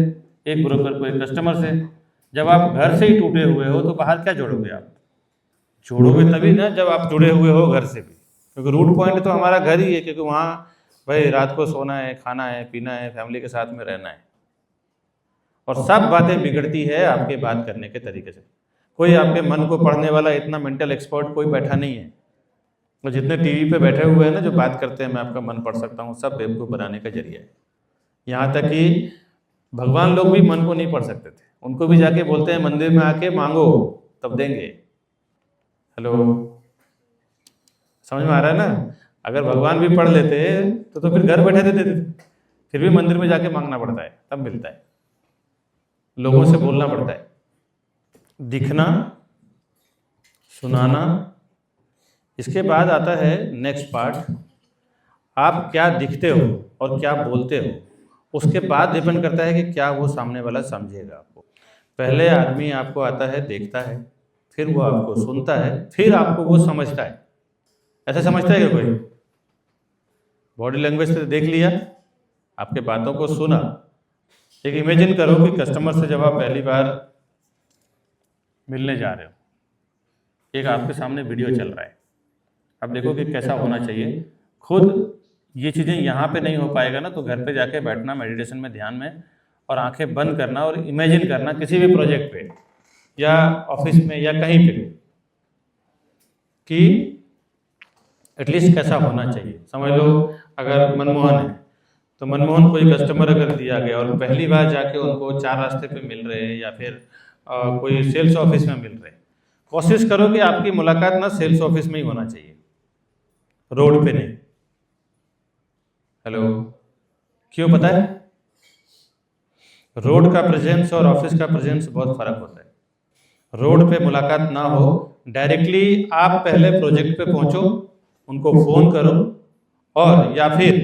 एक ब्रोकर को एक कस्टमर से। जब आप घर से ही टूटे हुए हो तो बाहर क्या जोड़ोगे? आप जोड़ोगे तभी ना जब आप जुड़े हुए हो घर से भी, क्योंकि रूट पॉइंट तो हमारा घर ही है, क्योंकि वहाँ भाई रात को सोना है, खाना है, पीना है, फैमिली के साथ में रहना है। और सब बातें बिगड़ती है आपके बात करने के तरीके से। कोई आपके मन को पढ़ने वाला इतना मेंटल एक्सपर्ट कोई बैठा नहीं है। और जितने टीवी पे बैठे हुए हैं ना जो बात करते हैं मैं आपका मन पढ़ सकता हूँ, सब बेवकूफ़ बनाने का जरिया है। यहाँ तक कि भगवान लोग भी मन को नहीं पढ़ सकते थे, उनको भी जाके बोलते हैं मंदिर में आके मांगो तब देंगे। हेलो, समझ में आ रहा है ना? अगर भगवान भी पढ़ लेते तो फिर घर बैठे देते थे, फिर भी मंदिर में जाके मांगना पड़ता है, तब मिलता है। लोगों से बोलना पड़ता है। दिखना, सुनाना, इसके बाद आता है नेक्स्ट पार्ट, आप क्या दिखते हो और क्या बोलते हो, उसके बाद डिपेंड करता है कि क्या वो सामने वाला समझेगा आपको। पहले आदमी आपको आता है, देखता है, फिर वो आपको सुनता है, फिर आपको वो समझता है। ऐसा समझता है क्या कोई? बॉडी लैंग्वेज से देख लिया, आपके बातों को सुना। एक इमेजिन करो कि कस्टमर से जब आप पहली बार मिलने जा रहे हो, एक आपके सामने वीडियो चल रहा है, अब देखो कि कैसा होना चाहिए। खुद ये चीज़ें यहाँ पे नहीं हो पाएगा ना, तो घर पे जाके बैठना मेडिटेशन में, ध्यान में, और आंखें बंद करना और इमेजिन करना किसी भी प्रोजेक्ट पे या ऑफिस में या कहीं पे कि एटलीस्ट कैसा होना चाहिए। समझ लो अगर मनमोहन है तो मनमोहन कोई कस्टमर अगर दिया गया और पहली बार जाके उनको 4 रास्ते पे मिल रहे हैं या फिर कोई सेल्स ऑफिस में मिल रहे हैं, कोशिश करो कि आपकी मुलाकात ना सेल्स ऑफिस में ही होना चाहिए, रोड पे नहीं। हेलो, क्यों पता है? रोड का प्रेजेंस और ऑफिस का प्रेजेंस बहुत फर्क होता है। रोड पे मुलाकात ना हो, डायरेक्टली आप पहले प्रोजेक्ट पे पहुंचो, उनको फोन करो, और या फिर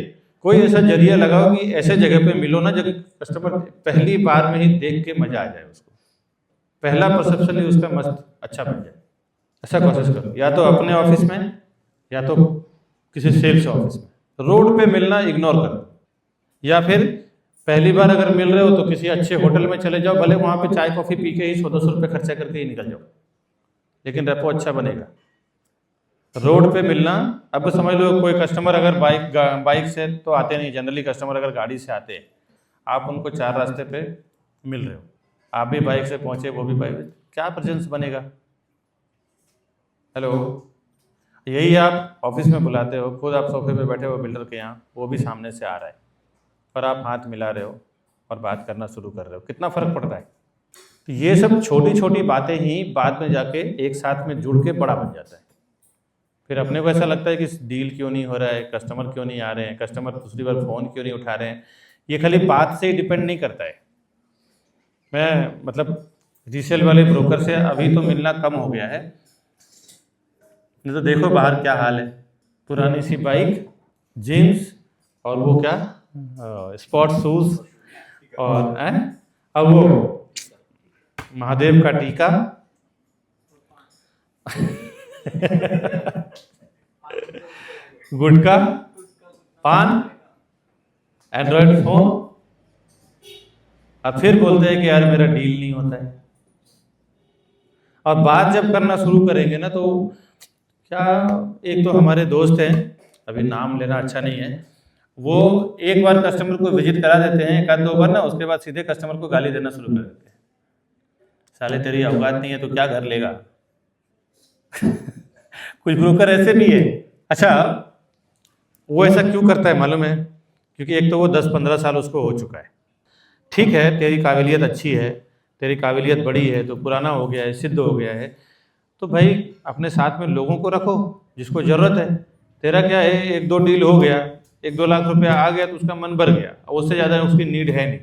कोई ऐसा जरिया लगाओ कि ऐसे जगह पे मिलो ना जब कस्टमर पहली बार में ही देख के मजा आ जाए उसको। पहला परसेप्शन ही उसका मस्त अच्छा बन जाए। ऐसा कोशिश करो, या तो अपने ऑफिस में या तो किसी सेल्स ऑफिस में। रोड पे मिलना इग्नोर करो, या फिर पहली बार अगर मिल रहे हो तो किसी अच्छे होटल में चले जाओ, भले वहाँ पे चाय कॉफ़ी पी के ही 100-200 रुपये खर्चा करके ही निकल जाओ, लेकिन रेपो अच्छा बनेगा। रोड पे मिलना, अब समझ लो कोई कस्टमर अगर बाइक से तो आते नहीं, जनरली कस्टमर अगर गाड़ी से आते, आप उनको 4 रास्ते पे मिल रहे हो, आप भी बाइक से पहुँचे, वो भी बाइक, क्या प्रेजेंस बनेगा। हेलो, यही आप ऑफिस में बुलाते हो, खुद आप सोफे पे बैठे हो बिल्डर के यहाँ, वो भी सामने से आ रहा है, पर आप हाथ मिला रहे हो और बात करना शुरू कर रहे हो, कितना फ़र्क पड़ता है। तो ये सब छोटी छोटी बातें ही बाद में जाके एक साथ में जुड़ के बड़ा बन जाता है। फिर अपने को ऐसा लगता है कि डील क्यों नहीं हो रहा है, कस्टमर क्यों नहीं आ रहे हैं, कस्टमर दूसरी बार फ़ोन क्यों नहीं उठा रहे हैं। ये खाली बात से ही डिपेंड नहीं करता है। मैं मतलब रीसेल वाले ब्रोकर से अभी तो मिलना कम हो गया है, नहीं तो देखो बाहर क्या हाल है, पुरानी सी बाइक, जीन्स और वो क्या स्पोर्ट शूज, और अब वो महादेव का टीका गुटखा, पान, एंड्रॉयड फोन, अब फिर बोलते हैं कि यार मेरा डील नहीं होता है। और बात जब करना शुरू करेंगे ना, तो क्या, एक तो हमारे दोस्त हैं, अभी नाम लेना अच्छा नहीं है, वो एक बार कस्टमर को विजिट करा देते हैं, 1-2 बार ना, उसके बाद सीधे कस्टमर को गाली देना शुरू कर देते हैं, साले तेरी औकात नहीं है तो क्या घर लेगा। कुछ ब्रोकर ऐसे भी है। अच्छा, वो ऐसा क्यों करता है मालूम है? क्योंकि एक तो वो 10-15 साल उसको हो चुका है। ठीक है, तेरी काबिलियत अच्छी है, तेरी काबिलियत बड़ी है, तो पुराना हो गया है, सिद्ध हो गया है, तो भाई अपने साथ में लोगों को रखो जिसको ज़रूरत है। तेरा क्या है, 1-2 डील हो गया, 1-2 लाख रुपया आ गया तो उसका मन भर गया, उससे ज़्यादा उसकी नीड है नहीं।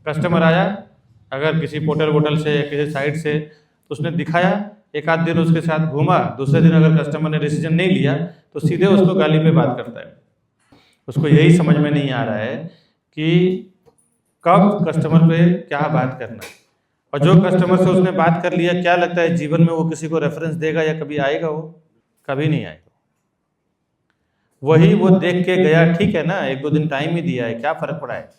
कस्टमर आया अगर किसी पोर्टल वोटल से या किसी साइट से, तो उसने दिखाया, 1-आध दिन उसके साथ घूमा, दूसरे दिन अगर कस्टमर ने डिसीजन नहीं लिया तो सीधे उसको गाली पे बात करता है। उसको यही समझ में नहीं आ रहा है कि कब कस्टमर पे क्या बात करना है। और जो कस्टमर से उसने बात कर लिया, क्या लगता है जीवन में वो किसी को रेफरेंस देगा या कभी आएगा? वो कभी नहीं आएगा। वही वो देख के गया, ठीक है ना, 1-2 दिन टाइम ही दिया है, क्या फ़र्क पड़ा है,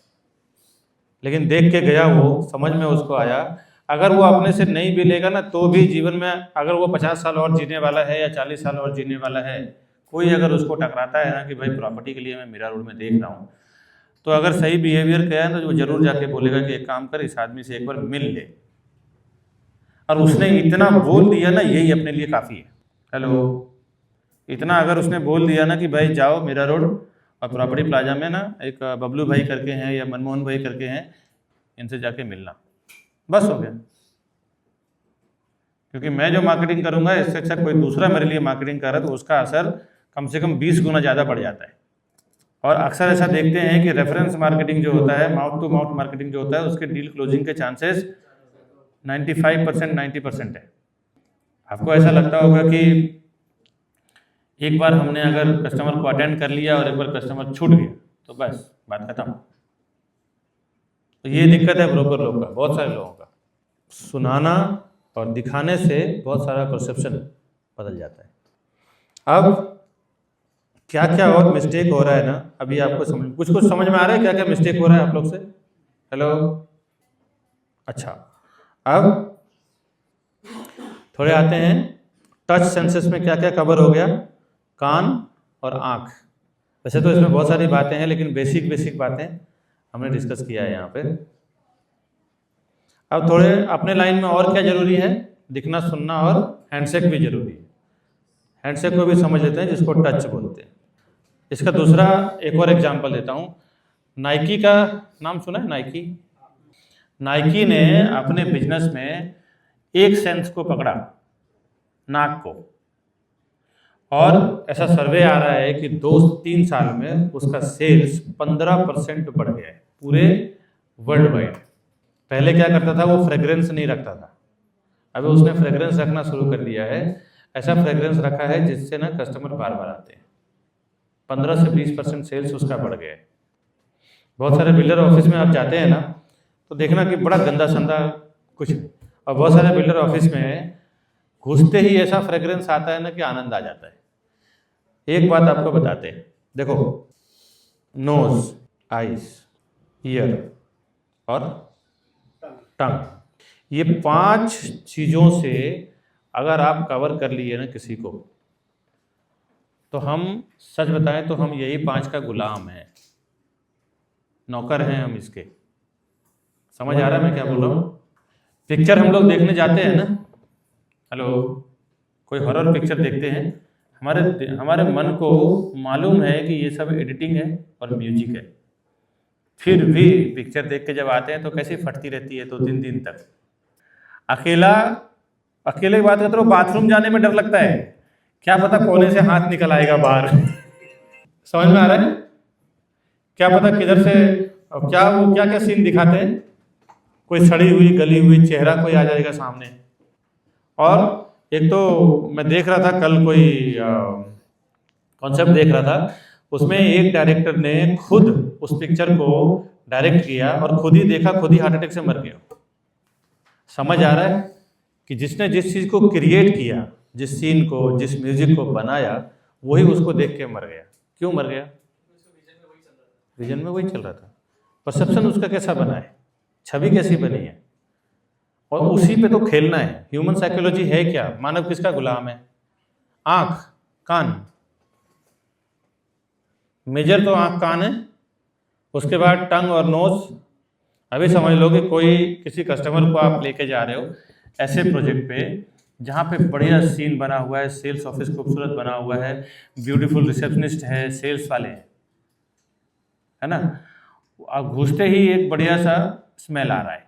लेकिन देख के गया, वो समझ में उसको आया। अगर वो अपने से नहीं भी लेगा ना, तो भी जीवन में अगर वो 50 साल और जीने वाला है या 40 साल और जीने वाला है, कोई अगर उसको टकराता है ना कि भाई प्रॉपर्टी के लिए मैं मीरा रोड में देख रहा हूँ, तो अगर सही बिहेवियर किया है तो वो जरूर जाके बोलेगा कि एक काम कर, इस आदमी से एक बार मिल ले। और उसने इतना बोल दिया ना, यही अपने लिए काफ़ी है। हेलो, इतना अगर उसने बोल दिया ना कि भाई जाओ मीरा रोड और प्रॉपर्टी प्लाजा में ना एक बबलू भाई करके हैं या मनमोहन भाई करके हैं, इनसे जाके मिलना, बस हो गया। क्योंकि मैं जो मार्केटिंग करूंगा, इससे अच्छा कोई दूसरा मेरे लिए मार्केटिंग कर रहा है तो उसका असर कम से कम 20 गुना ज़्यादा बढ़ जाता है। और अक्सर ऐसा देखते हैं कि रेफरेंस मार्केटिंग जो होता है, माउथ टू माउथ मार्केटिंग जो होता है, उसके डील क्लोजिंग के चांसेस 95%, 90% है। आपको ऐसा लगता होगा कि एक बार हमने अगर कस्टमर को अटेंड कर लिया और एक बार कस्टमर छूट गया तो बस बात खत्म। तो ये दिक्कत है ब्रोकर लोग का, बहुत सारे लोगों का। सुनाना और दिखाने से बहुत सारा परसेप्शन बदल जाता है। अब क्या क्या और मिस्टेक हो रहा है ना, अभी आपको कुछ समझ में आ रहा है क्या क्या मिस्टेक हो रहा है आप लोग से? हेलो, अच्छा, अब थोड़े आते हैं टच सेंसेस में क्या क्या कवर हो गया, कान और आँख। वैसे तो इसमें बहुत सारी बातें हैं, लेकिन बेसिक बातें हमने डिस्कस किया है यहाँ पे। अब थोड़े अपने लाइन में और क्या जरूरी है, दिखना, सुनना और हैंडशेक भी जरूरी है। हैंडशेक को भी समझ लेते हैं, जिसको टच बोलते हैं। इसका दूसरा एक और एग्जांपल देता हूँ। नाइकी का नाम सुना है? नाइकी ने अपने बिजनेस में एक सेंस को पकड़ा, नाक को, और ऐसा सर्वे आ रहा है कि 2-3 साल में उसका सेल्स 15% बढ़ गया है पूरे वर्ल्ड वाइड। पहले क्या करता था, वो फ्रेग्रेंस नहीं रखता था, अभी उसने फ्रेग्रेंस रखना शुरू कर दिया है। ऐसा फ्रेग्रेंस रखा है जिससे ना कस्टमर बार बार आते हैं। 15 से 20% सेल्स उसका बढ़ गया है। बहुत सारे बिल्डर ऑफिस में आप जाते हैं ना, तो देखना कि बड़ा गंदा संदा कुछ, और बहुत सारे बिल्डर ऑफिस में घुसते ही ऐसा फ्रेग्रेंस आता है ना कि आनंद आ जाता है। एक बात आपको बताते हैं, देखो, नोज, आईज, ईयर और टंग, ये 5 चीजों से अगर आप कवर कर लिए ना किसी को, तो हम सच बताएं तो हम यही 5 का गुलाम हैं, नौकर हैं हम इसके। समझ आ रहा है मैं क्या बोल रहा हूँ? पिक्चर हम लोग देखने जाते हैं ना, हेलो, कोई हॉरर पिक्चर देखते हैं, हमारे मन को मालूम है कि ये सब एडिटिंग है और म्यूजिक है, फिर भी पिक्चर देख के जब आते हैं तो कैसी फटती रहती है 2-3 दिन तक। अकेले की बात करते हो, बाथरूम जाने में डर लगता है, क्या पता कोने से हाथ निकल आएगा बाहर। समझ में आ रहा है? क्या पता किधर से क्या क्या सीन दिखाते हैं, कोई सड़ी हुई गली हुई चेहरा कोई आ जाएगा सामने। और एक तो मैं देख रहा था कल, कोई कॉन्सेप्ट देख रहा था, उसमें एक डायरेक्टर ने खुद उस पिक्चर को डायरेक्ट किया और खुद ही देखा, खुद ही हार्ट अटैक से मर गया। समझ आ रहा है कि जिसने जिस चीज़ को क्रिएट किया, जिस सीन को, जिस म्यूजिक को बनाया, वही उसको देख के मर गया। क्यों मर गया? विजन में वही चल रहा था। परसेप्शन उसका कैसा बना है, छवि कैसी बनी है, और उसी पे तो खेलना है। ह्यूमन साइकोलॉजी है क्या? मानव किसका गुलाम है? आंख, कान, मेजर तो आंख कान है, उसके बाद टंग और नोज। अभी समझ लो कि कोई किसी कस्टमर को आप लेके जा रहे हो ऐसे प्रोजेक्ट पे जहाँ पे बढ़िया सीन बना हुआ है, सेल्स ऑफिस खूबसूरत बना हुआ है, ब्यूटीफुल रिसेप्शनिस्ट है, सेल्स वाले हैं, है ना। अब घुसते ही एक बढ़िया सा स्मेल आ रहा है,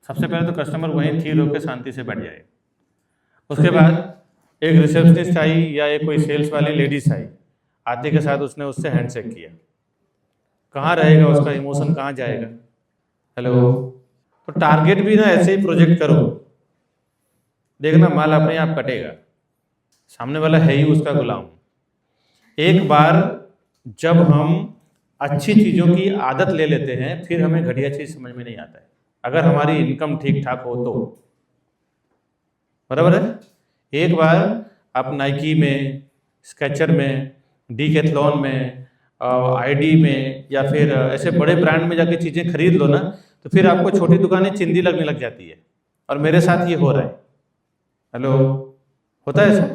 सबसे पहले तो कस्टमर वहीं थीर होकर शांति से बैठ जाए। उसके बाद एक रिसेप्शनिस्ट आई या एक कोई सेल्स वाली लेडीज आई, आते के साथ उसने उससे हैंडशेक किया, कहाँ रहेगा उसका इमोशन, कहाँ जाएगा? हेलो। तो टारगेट भी ना ऐसे ही प्रोजेक्ट करो, देखना माल अपने आप कटेगा, सामने वाला है ही उसका गुलाम। एक बार जब हम अच्छी चीज़ों की आदत ले लेते हैं, फिर हमें घटिया चीज़ समझ में नहीं आता है, अगर हमारी इनकम ठीक ठाक हो तो। बराबर है? एक बार आप नाइकी में, स्केचर में, डीकैथलॉन में, आईडी में या फिर ऐसे बड़े ब्रांड में जाके चीज़ें खरीद लो ना, तो फिर आपको छोटी दुकानें चिंदी लगने लग जाती है। और मेरे साथ ये हो रहा है। हेलो, होता है ऐसा?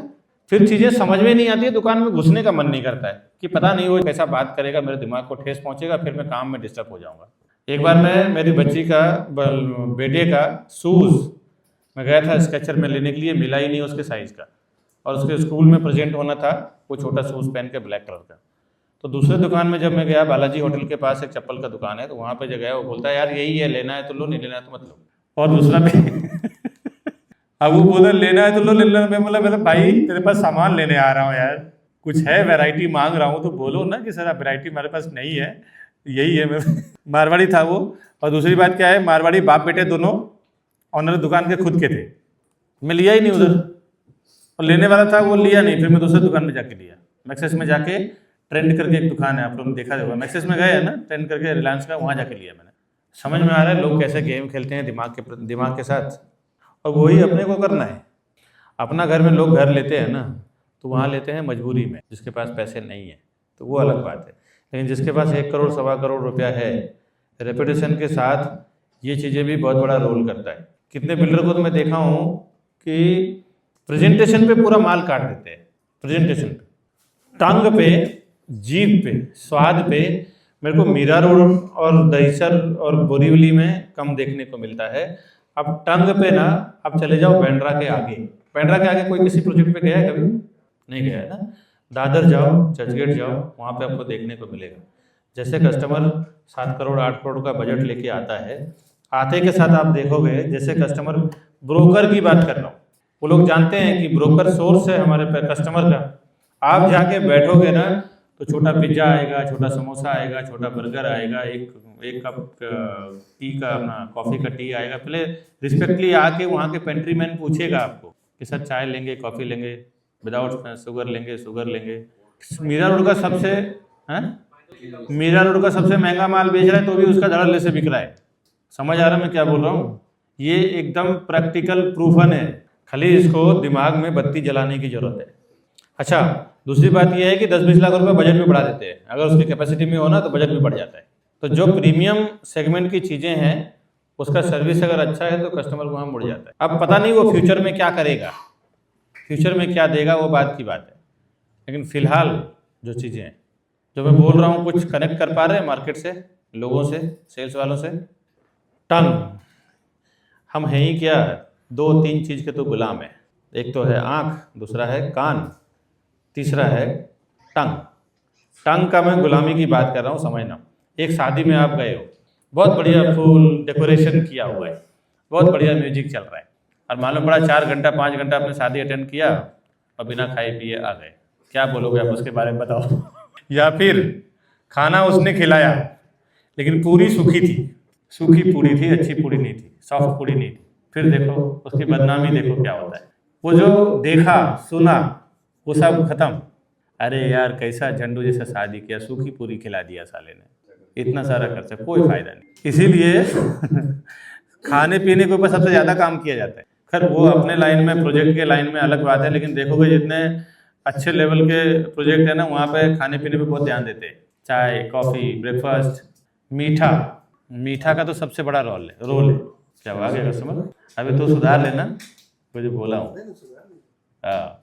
फिर चीज़ें समझ में नहीं आती है, दुकान में घुसने का मन नहीं करता है कि पता नहीं वो कैसा बात करेगा, मेरे दिमाग को ठेस पहुंचेगा, फिर मैं काम में डिस्टर्ब हो जाऊंगा। एक बार मैं मेरी बच्ची का, बेटे का शूज़ मैं गया था स्केचर में लेने के लिए, मिला ही नहीं उसके साइज़ का, और उसके स्कूल में प्रेजेंट होना था, वो छोटा शूज़ पहन के ब्लैक कलर का। तो दूसरे दुकान में जब मैं गया, बालाजी होटल के पास एक चप्पल का दुकान है, तो वहाँ पे जब गया, वो बोलता है यार यही है, लेना है तो लो, नहीं लेना है तो मत लो। और दूसरा भी अब वो बोला लेना है तो लो, ले लेना। मैं बोला मेरा भाई तेरे पास सामान लेने आ रहा हूँ यार, कुछ है वैरायटी मांग रहा हूँ तो बोलो ना कि सर वैरायटी हमारे पास नहीं है, यही है। मैं मारवाड़ी था वो। और दूसरी बात क्या है, मारवाड़ी बाप बेटे दोनों ऑनर दुकान के खुद के थे, मैं लिया ही नहीं उधर, और लेने वाला था वो लिया नहीं, फिर मैं दूसरे दुकान में जाके लिया। मैक्सेस में जाके, ट्रेंड करके एक दुकान है, आप लोग देखा होगा, मैक्सेस में गए हैं ना, ट्रेंड करके रिलायंस का, वहाँ जाके लिया मैंने। समझ में आ रहा है लोग कैसे गेम खेलते हैं दिमाग के साथ। और वही अपने को करना है। अपना घर में लोग घर लेते हैं ना, तो वहाँ लेते हैं मजबूरी में, जिसके पास पैसे नहीं है तो वो अलग बात है। लेकिन जिसके पास 1 करोड़ 1.25 करोड़ रुपया है, रेपुटेशन के साथ ये चीज़ें भी बहुत बड़ा रोल करता है। कितने बिल्डर को तो मैं देखा हूँ कि प्रेजेंटेशन पे पूरा माल काट देते हैं, प्रेजेंटेशन पे, टंग पे, जीभ पे, स्वाद पे। मेरे को मीरा रोड और दहीसर और बोरीवली में कम देखने को मिलता है। अब टंग पे ना, अब चले जाओ बैंड्रा के आगे। बैंड्रा के आगे कोई किसी प्रोजेक्ट पे गया है कभी? नहीं गया है ना। दादर जाओ, चर्चगेट जाओ, वहाँ पे आपको देखने को मिलेगा। जैसे कस्टमर 7 करोड़ 8 करोड़ का बजट लेके आता है, आते के साथ आप देखोगे, जैसे कस्टमर, ब्रोकर की बात कर रहा हूँ, वो लोग जानते हैं कि ब्रोकर सोर्स है हमारे कस्टमर का। आप जाके बैठोगे ना, तो छोटा पिज्जा आएगा, छोटा समोसा आएगा, छोटा बर्गर आएगा, एक कप टी का, अपना कॉफ़ी का टी आएगा। पहले रिस्पेक्टली आके वहाँ के पेंट्री मैन पूछेगा आपको कि सर चाय लेंगे, कॉफ़ी लेंगे, विदाउट शुगर लेंगे, शुगर लेंगे। मीरा रोड का सबसे महंगा माल बेच रहा है, तो भी उसका धड़ल्ले से बिक रहा है। समझ आ रहा है मैं क्या बोल रहा हूँ? ये एकदम प्रैक्टिकल प्रूफन है, खाली इसको दिमाग में बत्ती जलाने की जरूरत है। अच्छा, दूसरी बात यह है कि 10-20 लाख रुपए बजट भी बढ़ा देते हैं, अगर उसकी कैपेसिटी में हो ना तो बजट भी बढ़ जाता है। तो जो प्रीमियम सेगमेंट की चीज़ें हैं उसका सर्विस अगर अच्छा है तो कस्टमर वहाँ मुड़ जाता है। अब पता नहीं वो फ्यूचर में क्या करेगा, फ्यूचर में क्या देगा वो बात की बात है, लेकिन फिलहाल जो चीज़ें हैं, जो मैं बोल रहा हूँ, कुछ कनेक्ट कर पा रहे हैं मार्केट से, लोगों से, सेल्स वालों से। टंग, हम हैं ही क्या, 2-3 चीज़ के तो गुलाम है। एक तो है आँख, दूसरा है कान, तीसरा है टंग। टंग का मैं गुलामी की बात कर रहा हूँ, समझना। एक शादी में आप गए हो, बहुत बढ़िया फूल डेकोरेशन किया हुआ है, बहुत बढ़िया म्यूजिक चल रहा है, और मालूम पड़ा 4 घंटा 5 घंटा आपने शादी अटेंड किया और बिना खाए पिए आ गए, क्या बोलोगे आप उसके बारे में, बताओ। या फिर खाना उसने खिलाया लेकिन पूरी सूखी थी, सूखी पूरी थी, अच्छी पूरी नहीं थी, सॉफ्ट पूरी नहीं थी, फिर देखो उसकी बदनामी देखो क्या होता है। वो जो देखा सुना वो सब खत्म। अरे यार कैसा झंडू जैसा शादी किया, सूखी पूरी खिला दिया साले ने, इतना सारा खर्चा, कोई फायदा नहीं। इसीलिए खाने पीने के ऊपर सबसे ज़्यादा काम किया जाता है। खैर वो अपने लाइन में, प्रोजेक्ट के लाइन में अलग बात है, लेकिन देखोगे जितने अच्छे लेवल के प्रोजेक्ट है ना, वहाँ पे खाने पीने पे बहुत ध्यान देते हैं। चाय, कॉफ़ी, ब्रेकफास्ट, मीठा, मीठा का तो सबसे बड़ा रोल है। क्या आ गया कस्टमर, अभी तो सुधार लेना, मुझे बोला हूँ। हाँ,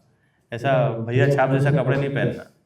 ऐसा भैया छाप जैसा कपड़े नहीं पहनना।